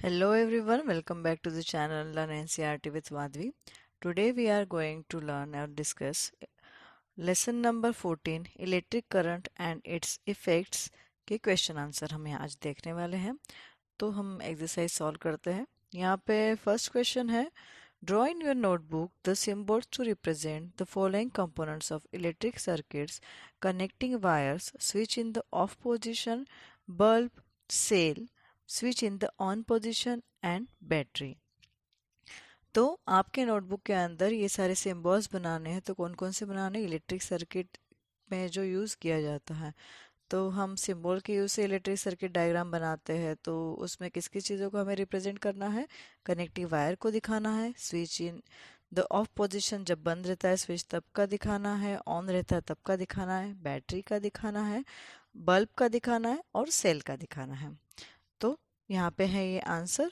Hello everyone, welcome back to the channel Learn NCERT with Madhvi. Today we are going to learn or discuss lesson number 14 electric current and it's effects के question answer हम आज देखने वाले हैं। तो हम exercise solve करते हैं। यहाँ पे फर्स्ट क्वेश्चन है, draw in your notebook the symbols to represent the following components of electric circuits connecting wires, switch in the off position, bulb, cell, switch in the on position and battery. तो आपके notebook के अंदर ये सारे symbols बनाने हैं। तो कौन कौन से बनाने, इलेक्ट्रिक सर्किट में जो यूज़ किया जाता है। तो हम सिंबल के यूज़ से इलेक्ट्रिक सर्किट डायग्राम बनाते हैं। तो उसमें किस किस चीज़ों को हमें रिप्रेजेंट करना है, कनेक्टिंग वायर को दिखाना है, switch in the of position जब बंद रहता है स्विच तब का दिखाना है, ऑन रहता है तब का दिखाना है, बैटरी का दिखाना है, बल्ब का दिखाना है और सेल का दिखाना है। तो यहाँ पे है ये आंसर।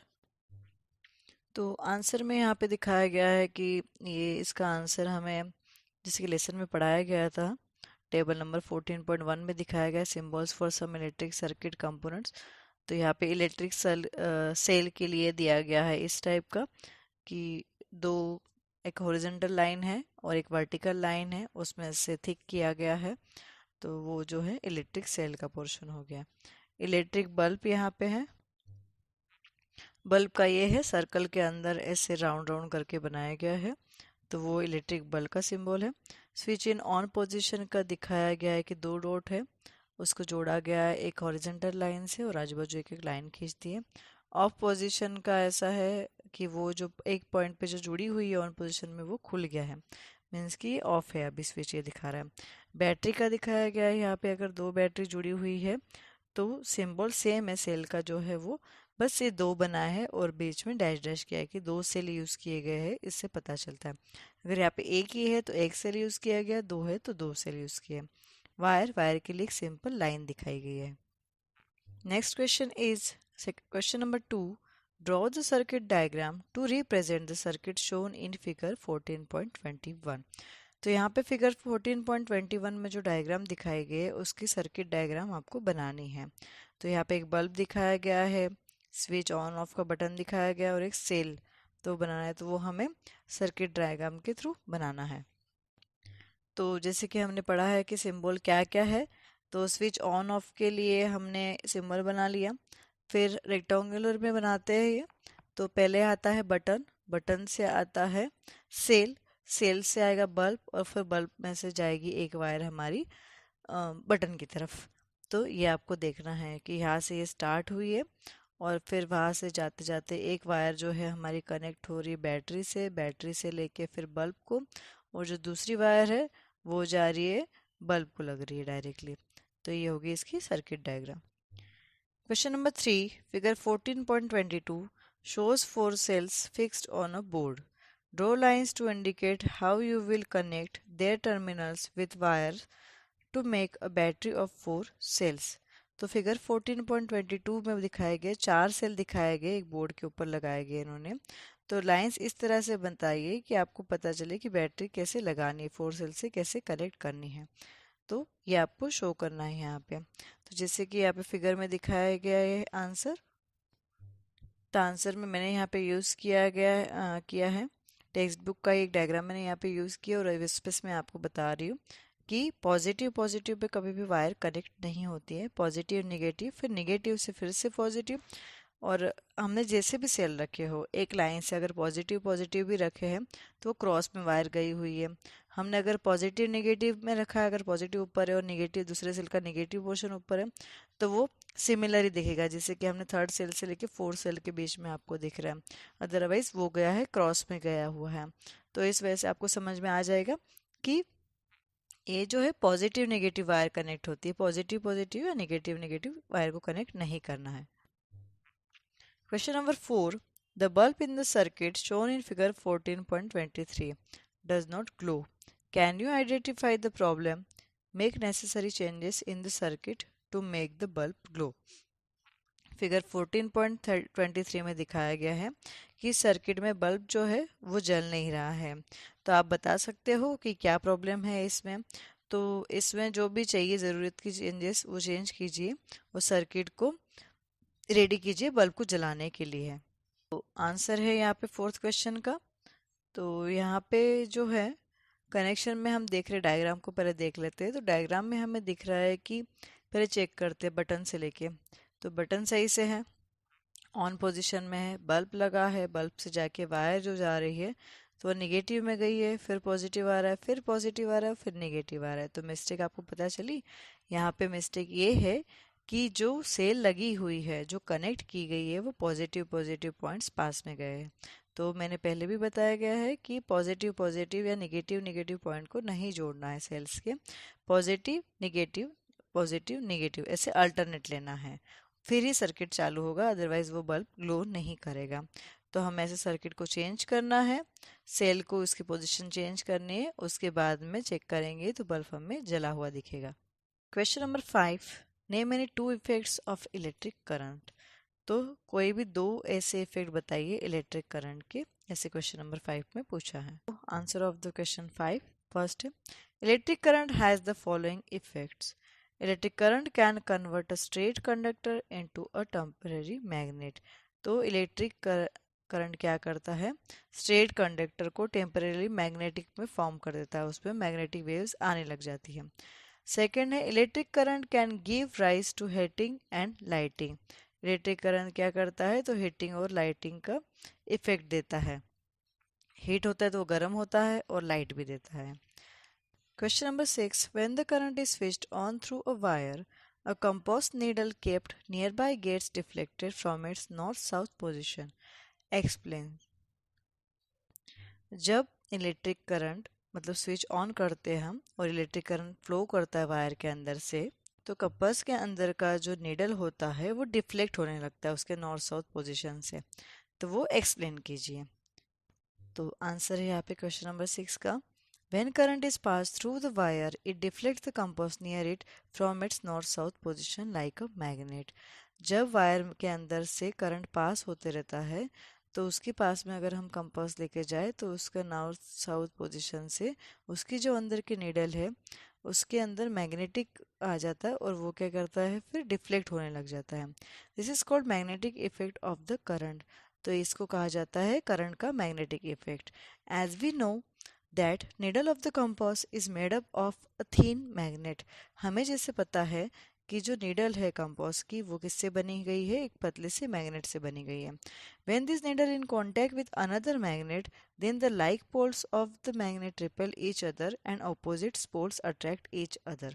तो आंसर में यहाँ पे दिखाया गया है कि ये इसका आंसर हमें जैसे कि लेसन में पढ़ाया गया था, टेबल नंबर 14.1 में दिखाया गया symbols for some electric circuit components. तो यहाँ पे इलेक्ट्रिक सेल के लिए दिया गया है इस टाइप का कि दो, एक हॉरिजॉन्टल लाइन है और एक वर्टिकल लाइन है, उसमें से थिक किया गया है। तो वो जो है इलेक्ट्रिक सेल का पोर्शन हो गया। इलेक्ट्रिक बल्ब यहाँ पे है। बल्ब का ये है, सर्कल के अंदर ऐसे राउंड राउंड करके बनाया गया है। तो वो इलेक्ट्रिक बल्ब का सिंबल है। स्विच इन ऑन पोजीशन का दिखाया गया है कि दो डॉट है, उसको जोड़ा गया है एक हॉरिजॉन्टल लाइन से और आजू बाजू एक एक लाइन खींच दी है। ऑफ पोजीशन का ऐसा है कि वो जो एक पॉइंट पे जो जुड़ी हुई है ऑन पोजीशन में वो खुल गया है, मीन्स कि ऑफ है अभी स्विच, ये दिखा रहा है। बैटरी का दिखाया गया है, यहाँ पे अगर दो बैटरी जुड़ी हुई है तो सिंबल सेम है, सेल का जो है वो बस ये दो बना है और बीच में डैश डैश किया है कि दो सेल यूज़ किए गए हैं, इससे पता चलता है। अगर यहाँ पे एक ही है तो एक सेल यूज़ किया गया, दो है तो दो सेल यूज़ किया। वायर, वायर के लिए एक सिंपल लाइन दिखाई गई है। Next question is question number 2, draw the circuit diagram to represent the circuit shown in figure 14.21। तो यहाँ पे फिगर 14.21 में जो डायग्राम दिखाई गई है उसकी सर्किट डायग्राम आपको बनानी है। तो यहाँ पे एक बल्ब दिखाया गया है, स्विच ऑन ऑफ का बटन दिखाया गया और एक सेल तो बनाना है। तो वो हमें सर्किट डायग्राम के थ्रू बनाना है। तो जैसे कि हमने पढ़ा है कि सिंबल क्या क्या है, तो स्विच ऑन ऑफ के लिए हमने सिंबल बना लिया। फिर रेक्टेंगुलर में बनाते हैं ये। तो पहले आता है बटन, बटन से आता है सेल, सेल से आएगा बल्ब और फिर बल्ब में से जाएगी एक वायर हमारी बटन की तरफ। तो ये आपको देखना है कि यहाँ से ये स्टार्ट हुई है और फिर वहाँ से जाते जाते एक वायर जो है हमारी कनेक्ट हो रही है बैटरी से, बैटरी से लेके फिर बल्ब को, और जो दूसरी वायर है वो जा रही है बल्ब को लग रही है डायरेक्टली। तो ये होगी इसकी circuit diagram. Question number 3, figure 14.22 shows four cells fixed on a board. Draw lines to indicate how you will connect their terminals with wires to make a battery of 4 cells. तो figure 14.22 में दिखाए गए चार cell दिखाए गए, एक board के ऊपर लगाए गए इन्होंने। तो लाइंस इस तरह से बताइए कि आपको पता चले कि बैटरी कैसे लगानी है, 4 सेल से कैसे कनेक्ट करनी है। तो ये आपको शो करना है यहाँ पे। तो जैसे कि यहाँ पे फिगर में दिखाया गया है आंसर, तो आंसर में मैंने यहाँ पे यूज़ किया है टेक्स्ट बुक का एक डायग्राम मैंने यहाँ पे यूज़ किया और इस पे मैं आपको बता रही हूँ कि पॉजिटिव पॉजिटिव पे कभी भी वायर कनेक्ट नहीं होती है, पॉजिटिव निगेटिव, फिर निगेटिव से फिर से पॉजिटिव। और हमने जैसे भी सेल रखे हो एक लाइन से, अगर पॉजिटिव पॉजिटिव भी रखे हैं तो वो क्रॉस में वायर गई हुई है। हमने अगर पॉजिटिव नेगेटिव में रखा है, अगर पॉजिटिव ऊपर है और नेगेटिव दूसरे सेल का नेगेटिव पोर्शन ऊपर है तो वो सिमिलर ही दिखेगा, जैसे कि हमने थर्ड सेल से लेके फोर्थ सेल के बीच में आपको दिख रहा है। अदरवाइज वो गया है क्रॉस में गया हुआ है। तो इस वजह से आपको समझ में आ जाएगा कि ये जो है पॉजिटिव नेगेटिव वायर कनेक्ट होती है, पॉजिटिव पॉजिटिव या नेगेटिव नेगेटिव वायर को कनेक्ट नहीं करना है। Question number 4. The bulb in the circuit shown in figure 14.23 does not glow. Can you identify the problem? Make necessary changes in the circuit to make the bulb glow. Figure 14.23 में दिखाया गया है कि circuit में bulb जो है वो जल नहीं रहा है। तो आप बता सकते हो कि क्या प्रॉब्लम है इसमें। तो इसमें जो भी चाहिए ज़रूरत की चेंजेस वो चेंज कीजिए, वो सर्किट को रेडी कीजिए बल्ब को जलाने के लिए है। तो आंसर है यहाँ पे फोर्थ क्वेश्चन का। तो यहाँ पे जो है कनेक्शन में हम देख रहे डायग्राम को पहले देख लेते हैं। तो डायग्राम में हमें दिख रहा है कि पहले चेक करते हैं बटन से लेके। तो बटन सही से है, ऑन पोजीशन में है, बल्ब लगा है, बल्ब से जाके वायर जो जा रही है तो वो निगेटिव में गई है, फिर पॉजिटिव आ रहा है, फिर पॉजिटिव आ रहा है, फिर निगेटिव आ रहा है। तो मिस्टेक आपको पता चली। यहाँ पे मिस्टेक ये है कि जो सेल लगी हुई है, जो कनेक्ट की गई है, वो पॉजिटिव पॉजिटिव पॉइंट्स पास में गए हैं। तो मैंने पहले भी बताया गया है कि पॉजिटिव पॉजिटिव या निगेटिव निगेटिव पॉइंट को नहीं जोड़ना है सेल्स के। पॉजिटिव निगेटिव ऐसे अल्टरनेट लेना है, फिर ही सर्किट चालू होगा, अदरवाइज वो बल्ब ग्लो नहीं करेगा। तो हम ऐसे सर्किट को चेंज करना है, सेल को इसकी पोजीशन चेंज करनी है, उसके बाद में चेक करेंगे तो बल्ब हमें जला हुआ दिखेगा। Question number 5, name any two effects of electric current. तो कोई भी दो ऐसे इफेक्ट बताइए इलेक्ट्रिक करंट के, ऐसे क्वेश्चन नंबर 5 में पूछा है। Answer of the question 5, first है electric current has the following effects. Electric current can convert a straight conductor into a temporary magnet. तो इलेक्ट्रिक करंट क्या करता है, स्ट्रेट कंडक्टर को टेम्पररी मैग्नेटिक में फॉर्म कर देता है, उसमें मैग्नेटिक वेव्स आने लग जाती है। सेकेंड है electric current can give rise to heating and lighting. Electric current क्या करता है, तो हीटिंग और लाइटिंग का इफेक्ट देता है। हीट होता है तो वो गर्म होता है, और लाइट भी देता है। Question number 6. When the current is switched on through a wire, a compass needle kept nearby gets deflected from its north-south position. Explain. जब इलेक्ट्रिक करंट मतलब स्विच ऑन करते हैं हम और इलेक्ट्रिक करंट फ्लो करता है वायर के अंदर से, तो कंपास के अंदर का जो नीडल होता है वो डिफ्लेक्ट होने लगता है उसके नॉर्थ साउथ पोजीशन से। तो वो एक्सप्लेन कीजिए। तो आंसर है यहाँ पे क्वेश्चन नंबर 6 का, When current is passed through the wire, it deflects the compass near it from its north-south position like a magnet. जब वायर के अंदर से करंट पास होते रहता है तो उसके पास में अगर हम कंपास लेके जाए तो उसका नॉर्थ साउथ पोजीशन से उसकी जो अंदर की नीडल है उसके अंदर मैग्नेटिक आ जाता है, और वो क्या करता है फिर डिफ्लेक्ट होने लग जाता है। This is called magnetic effect of the current. तो इसको कहा जाता है करंट का magnetic effect. As we know that needle of the compass is made up of a thin magnet। हमें जैसे पता है कि जो नीडल है कंपास की वो किससे बनी गई है, एक पतले से मैग्नेट से बनी गई है। When this needle in contact with another magnet, then the like poles of the magnet repel each other and opposite poles attract each other।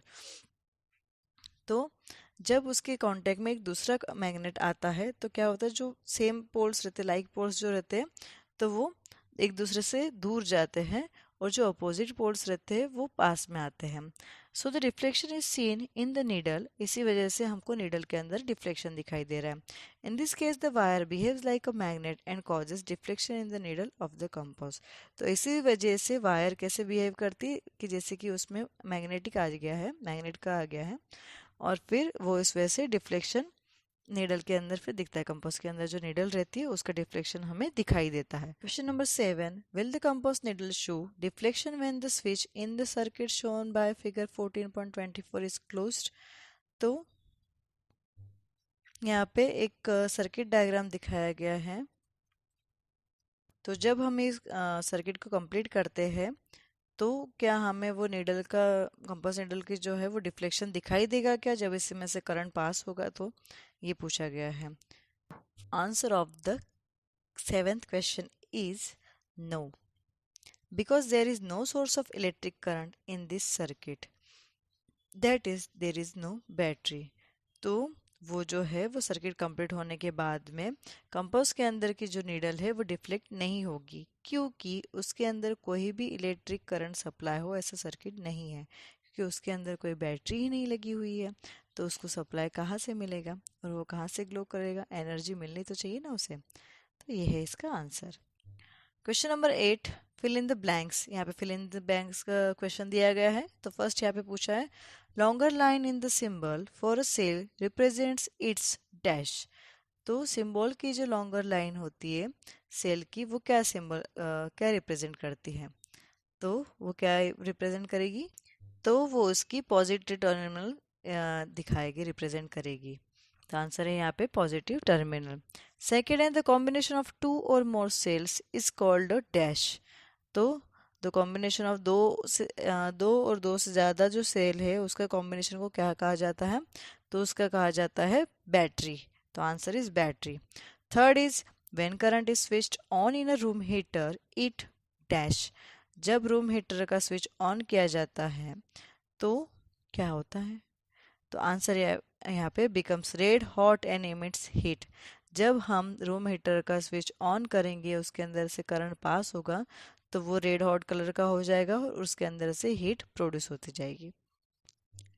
तो जब उसके कांटेक्ट में एक दूसरा मैग्नेट आता है तो क्या होता है, जो सेम पोल्स रहते हैं, लाइक पोल्स जो रहते हैं, तो वो एक दूसरे से दूर जाते हैं, और जो अपोजिट पोल्स रहते हैं वो पास में आते हैं। So the reflection is seen in the needle. इसी वजह से हमको नीडल के अंदर डिफ्लेक्शन दिखाई दे रहा है। In this case the wire behaves like a magnet and causes deflection in the needle of the compass. तो इसी वजह से वायर कैसे बिहेव करती है कि जैसे कि उसमें मैग्नेटिक आ गया है, मैग्नेट का आ गया है, और फिर वो इस वजह से डिफ्लेक्शन नीडल के अंदर फिर दिखता है। कंपास के अंदर जो नीडल रहती है उसका डिफ्लेक्शन हमें दिखाई देता है। Question number 7, will the compass needle show deflection when the switch in the circuit shown by figure 14.24 is closed. तो यहाँ पे एक सर्किट डायग्राम दिखाया गया है। तो जब हम इस सर्किट को कंप्लीट करते हैं तो क्या हमें वो नीडल का, कंपास नीडल की जो है वो डिफ्लेक्शन दिखाई देगा क्या जब इसमें से करंट पास होगा, तो ये पूछा गया है। Answer of the 7th question is no, because there is no source of electric current in this circuit, that is there is no battery. तो वो जो है वो सर्किट कंप्लीट होने के बाद में कंपास के अंदर की जो नीडल है वो डिफ्लेक्ट नहीं होगी, क्योंकि उसके अंदर कोई भी इलेक्ट्रिक करंट सप्लाई हो ऐसा सर्किट नहीं है, क्योंकि उसके अंदर कोई बैटरी ही नहीं लगी हुई है। तो उसको सप्लाई कहाँ से मिलेगा और वो कहाँ से ग्लो करेगा, एनर्जी मिलनी तो चाहिए ना उसे। तो ये है इसका आंसर। Question number 8, fill in the blanks. यहाँ पे फिल इन द ब्लैंक्स का क्वेश्चन दिया गया है। तो फर्स्ट यहाँ पे पूछा है longer line in the symbol for a cell represents its dash. तो सिंबल की जो लॉन्गर लाइन होती है सेल की, वो क्या सिंबल क्या रिप्रेजेंट करती है, तो वो क्या रिप्रेजेंट करेगी, तो वो उसकी पॉजिटिव टर्मिनल दिखाएगी, रिप्रेजेंट करेगी। तो आंसर है यहाँ पे पॉजिटिव टर्मिनल। सेकेंड है द कॉम्बिनेशन ऑफ टू और more cells is called a dash. तो द कॉम्बिनेशन ऑफ दो और दो से ज़्यादा जो सेल है उसका कॉम्बिनेशन को क्या कहा जाता है? तो उसका कहा जाता है बैटरी। तो answer is battery. Third is when current is switched on in a room heater it dash. जब रूम हीटर का स्विच ऑन किया जाता है तो क्या होता है? तो आंसर यहाँ पे becomes red hot and emits heat. जब हम रूम हीटर का स्विच ऑन करेंगे उसके अंदर से करंट पास होगा तो वो रेड हॉट कलर का हो जाएगा और उसके अंदर से हीट प्रोड्यूस होती जाएगी।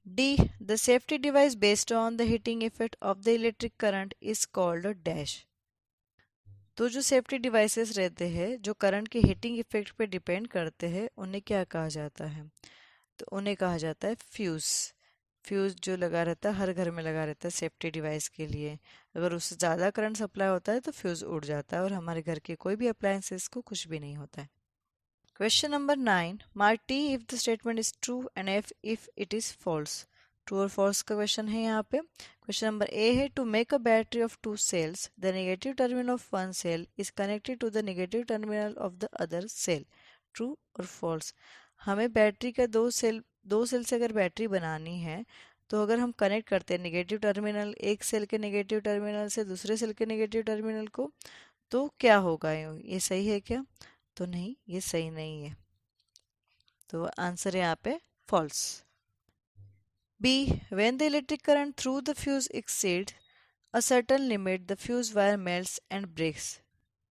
D the safety device based on the heating effect of the electric current is called a dash. तो जो सेफ्टी डिवाइसेस रहते हैं जो करंट के हीटिंग इफेक्ट पे डिपेंड करते हैं उन्हें क्या कहा जाता है? तो उन्हें कहा जाता है फ्यूज। फ्यूज जो लगा रहता है हर घर में लगा रहता है सेफ्टी डिवाइस के लिए। अगर उससे ज़्यादा करंट सप्लाई होता है तो फ्यूज उड़ जाता है और हमारे घर के कोई भी अप्लायंसेस को कुछ भी नहीं होता है। Question number 9 mark T if the statement is true and F if it is false. True और फॉल्स का क्वेश्चन है यहाँ पे। क्वेश्चन नंबर ए है to make a battery of two cells the negative terminal of one cell is connected to the negative terminal of the other cell. True और false. हमें battery का दो cell से अगर बैटरी बनानी है तो अगर हम कनेक्ट करते हैं नेगेटिव टर्मिनल एक सेल के नेगेटिव टर्मिनल से दूसरे सेल के नेगेटिव टर्मिनल को तो क्या होगा? ये सही है क्या? तो नहीं, ये सही नहीं है। तो आंसर है यहाँ पे false. B when the electric current through the fuse exceed a certain limit the fuse wire melts and breaks.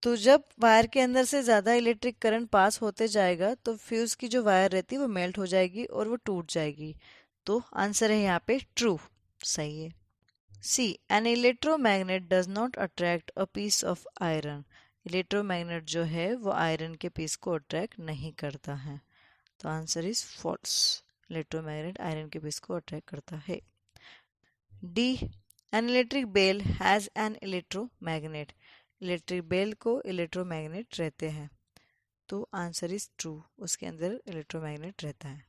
तो जब वायर के अंदर से ज़्यादा इलेक्ट्रिक करंट पास होते जाएगा तो फ्यूज की जो वायर रहती है वो मेल्ट हो जाएगी और वो टूट जाएगी। तो आंसर है यहाँ पे ट्रू, सही है। C an electromagnet does not attract a piece of iron. Electromagnet जो है वो आयरन के पीस को अट्रैक्ट नहीं करता है। तो answer is false. Electromagnet iron के पीस को अट्रैक्ट करता है। D an electric bell has an electromagnet. Electric bell को इलेक्ट्रोमैग्नेट रहते हैं। तो आंसर इज ट्रू, उसके अंदर इलेक्ट्रोमैग्नेट रहता है।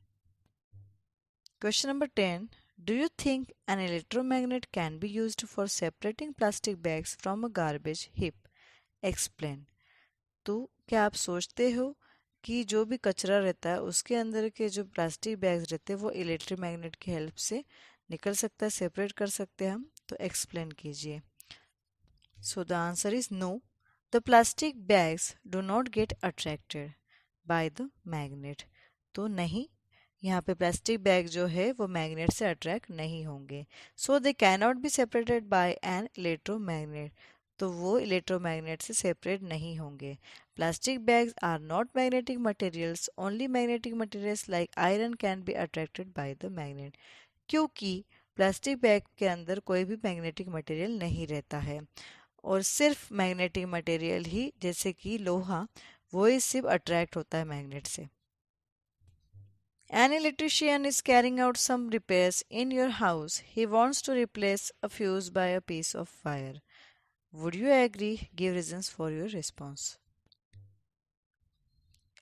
Question number 10 do you think an electromagnet can be used for separating plastic bags from a garbage heap? Explain. तो क्या आप सोचते हो कि जो भी कचरा रहता है उसके अंदर के जो प्लास्टिक बैग्स रहते हैं वो इलेक्ट्रिक मैग्नेट की हेल्प से निकल सकता है, सेपरेट कर सकते हैं हम? तो एक्सप्लेन कीजिए। So the answer is no, the plastic bags do not get attracted by the magnet. तो नहीं, यहाँ पे प्लास्टिक बैग जो है वो मैग्नेट से अट्रैक्ट नहीं होंगे। So they cannot be separated by an electromagnet. तो वो इलेक्ट्रोमैग्नेट से सेपरेट नहीं होंगे। Plastic bags are not magnetic materials, only magnetic materials like iron can be attracted by the magnet. क्योंकि प्लास्टिक बैग के अंदर कोई भी मैग्नेटिक मटेरियल नहीं रहता है और सिर्फ मैग्नेटिक मटेरियल ही जैसे कि लोहा वो ही सिर्फ अट्रैक्ट होता है मैग्नेट से। An electrician is carrying out some repairs in your house. He wants to replace a fuse by a piece of wire. Would you agree? Give reasons for your response.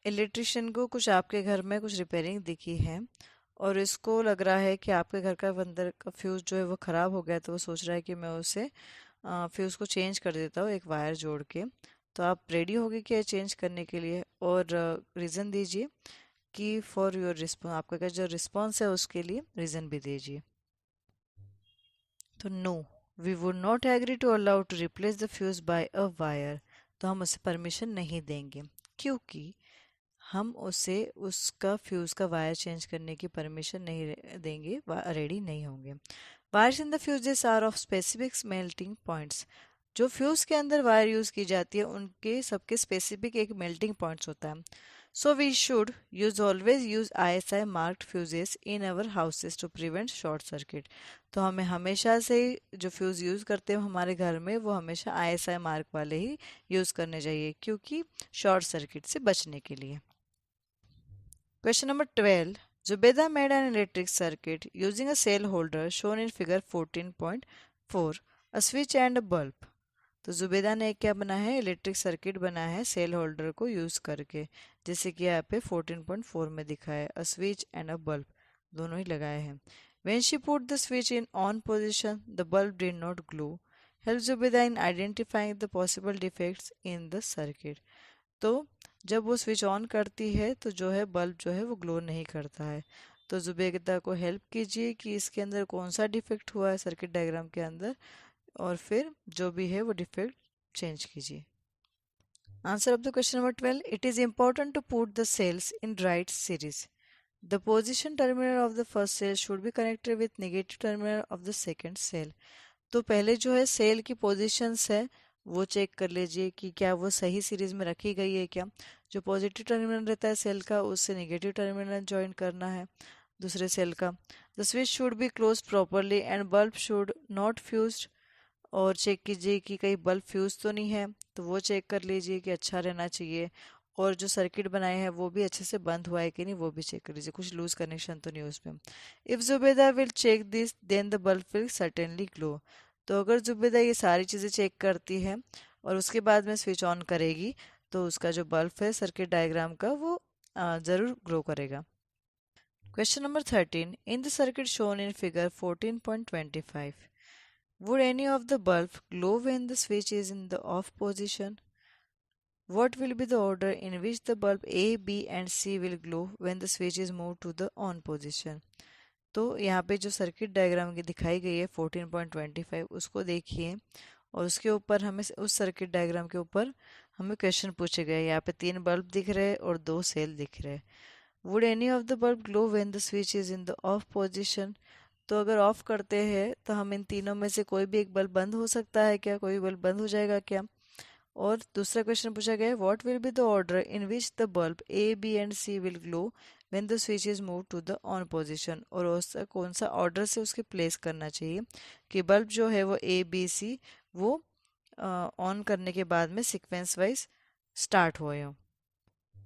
Electrician को कुछ आपके घर में कुछ repairing दिखी है और इसको लग रहा है कि आपके घर का अंदर का फ्यूज़ जो है वो ख़राब हो गया, तो वो सोच रहा है कि मैं उसे फ्यूज़ को चेंज कर देता हूँ एक वायर जोड़ के। तो आप रेडी होगे क्या चेंज करने के लिए? और रीज़न दीजिए कि फॉर योर रिस्पॉन्स, आपका जो रिस्पॉन्स है उसके लिए रीज़न भी दीजिए। तो no, we would not agree to allow to replace the fuse by a wire. तो हम उसे परमिशन नहीं देंगे क्योंकि हम उसे उसका फ्यूज का वायर चेंज करने की परमिशन नहीं देंगे, रेडी नहीं होंगे। Wires in the fuses are of specific melting points. जो फ्यूज के अंदर वायर यूज की जाती है उनके सबके स्पेसिफिक एक मेल्टिंग पॉइंट्स होता है। So we should always use ISI marked fuses in our houses to prevent short circuit. तो हमें हमेशा से जो फ्यूज़ यूज़ करते हैं हमारे घर में वो हमेशा ISI मार्क वाले ही यूज़ करने चाहिए क्योंकि शॉर्ट सर्किट से बचने के लिए। Question number 12. Zubeda made an electric circuit using a cell holder shown in figure 14.4, a switch and a bulb. तो जुबेदा ने क्या बना है? इलेक्ट्रिक सर्किट बना है सेल होल्डर को यूज़ करके, जैसे कि यहाँ पे 14.4 में दिखा है, a switch and a bulb दोनों ही लगाए हैं। When she put the switch in on position, the bulb did not glow. Help Zubeda in identifying the possible defects in the circuit. तो जब वो स्विच ऑन करती है तो जो है बल्ब जो है वो ग्लो नहीं करता है। तो जुबेदा को हेल्प कीजिए कि इसके अंदर कौन सा डिफेक्ट हुआ है सर्किट डायग्राम के अंदर, और फिर जो भी है वो डिफेक्ट चेंज कीजिए। Answer of the question number 12, it is important to put the cells in right series. The position terminal of the first cell should be connected with negative terminal of the second cell. तो पहले जो है cell की positions है वो check कर लीजिए कि क्या वो सही सीरीज में रखी गई है क्या। जो पॉजिटिव टर्मिनल रहता है सेल का उससे नेगेटिव टर्मिनल ज्वाइन करना है दूसरे सेल का। The switch should be close properly and bulb should not fused, और चेक कीजिए कि कहीं बल्ब फ्यूज तो नहीं है, तो वो चेक कर लीजिए कि अच्छा रहना चाहिए। और जो सर्किट बनाए हैं वो भी अच्छे से बंद हुआ है कि नहीं वो भी चेक कर लीजिए, कुछ लूज कनेक्शन तो नहीं उसमें। If Zubeda will check this then the bulb will certainly glow. तो अगर जुबेदा ये सारी चीज़ें चेक करती है और उसके बाद में स्विच ऑन करेगी तो उसका जो बल्ब है सर्किट डायग्राम का वो ज़रूर ग्लो करेगा। Question number 13, in the circuit shown in figure 14.25, would any of the bulb glow when the switch is in the off position? What will be the order in which the bulb A, B and C will glow when the switch is moved to the on position? तो यहाँ पे जो circuit diagram की दिखाई गई है 14.25 उसको देखिए, और उसके ऊपर हमें उस सर्किट डायग्राम के ऊपर हमें क्वेश्चन पूछे गए। यहाँ पे 3 बल्ब दिख रहे हैं और 2 सेल दिख रहे हैं। Would any of the bulb glow when the switch is in the of position? तो अगर ऑफ करते हैं तो हम इन तीनों में से कोई भी एक बल्ब बंद हो सकता है क्या, कोई बल्ब बंद हो जाएगा क्या? और दूसरा क्वेश्चन पूछा गया है what will be the order in which the bulb A B and C will glow when the switch is move to the on position, और उसका कौन सा ऑर्डर से उसके प्लेस करना चाहिए कि बल्ब जो है वो ए बी सी वो ऑन करने के बाद में सीक्वेंस वाइज स्टार्ट हुए हो।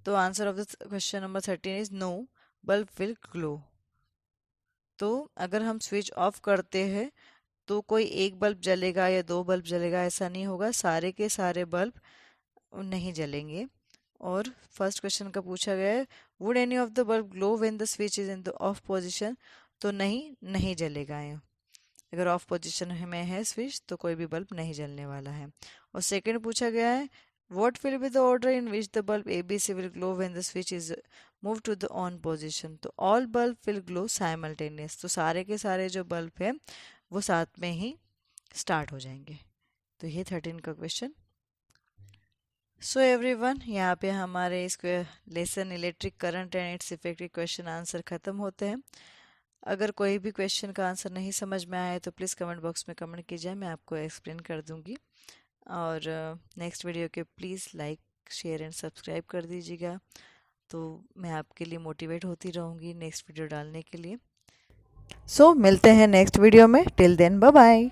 तो answer of the question number 13 is no, bulb will glow. तो अगर हम स्विच ऑफ करते हैं तो कोई एक बल्ब जलेगा या 2 बल्ब जलेगा ऐसा नहीं होगा, सारे के सारे बल्ब नहीं जलेंगे। और फर्स्ट क्वेश्चन का पूछा गया है would any of the bulb glow when the switch is in the of position? तो नहीं जलेगा है। अगर ऑफ पोजीशन में है स्विच तो कोई भी बल्ब नहीं जलने वाला है। और सेकंड पूछा गया है what will be the order in which the bulb A B C will glow when the switch is move to the on position? तो all bulb will glow simultaneous, तो सारे के सारे जो बल्ब है वो साथ में ही स्टार्ट हो जाएंगे। तो ये 13 का क्वेश्चन। सो एवरीवन, यहाँ पे हमारे इस lesson electric current and its effect के क्वेश्चन आंसर ख़त्म होते हैं। अगर कोई भी क्वेश्चन का आंसर नहीं समझ में आया तो प्लीज़ कमेंट बॉक्स में कमेंट कीजिए, मैं आपको एक्सप्लेन कर दूंगी। और नेक्स्ट वीडियो के please like share and subscribe कर दीजिएगा, तो मैं आपके लिए मोटिवेट होती रहूँगी नेक्स्ट वीडियो डालने के लिए। सो मिलते हैं नेक्स्ट वीडियो में, टिल देन बाय बाय।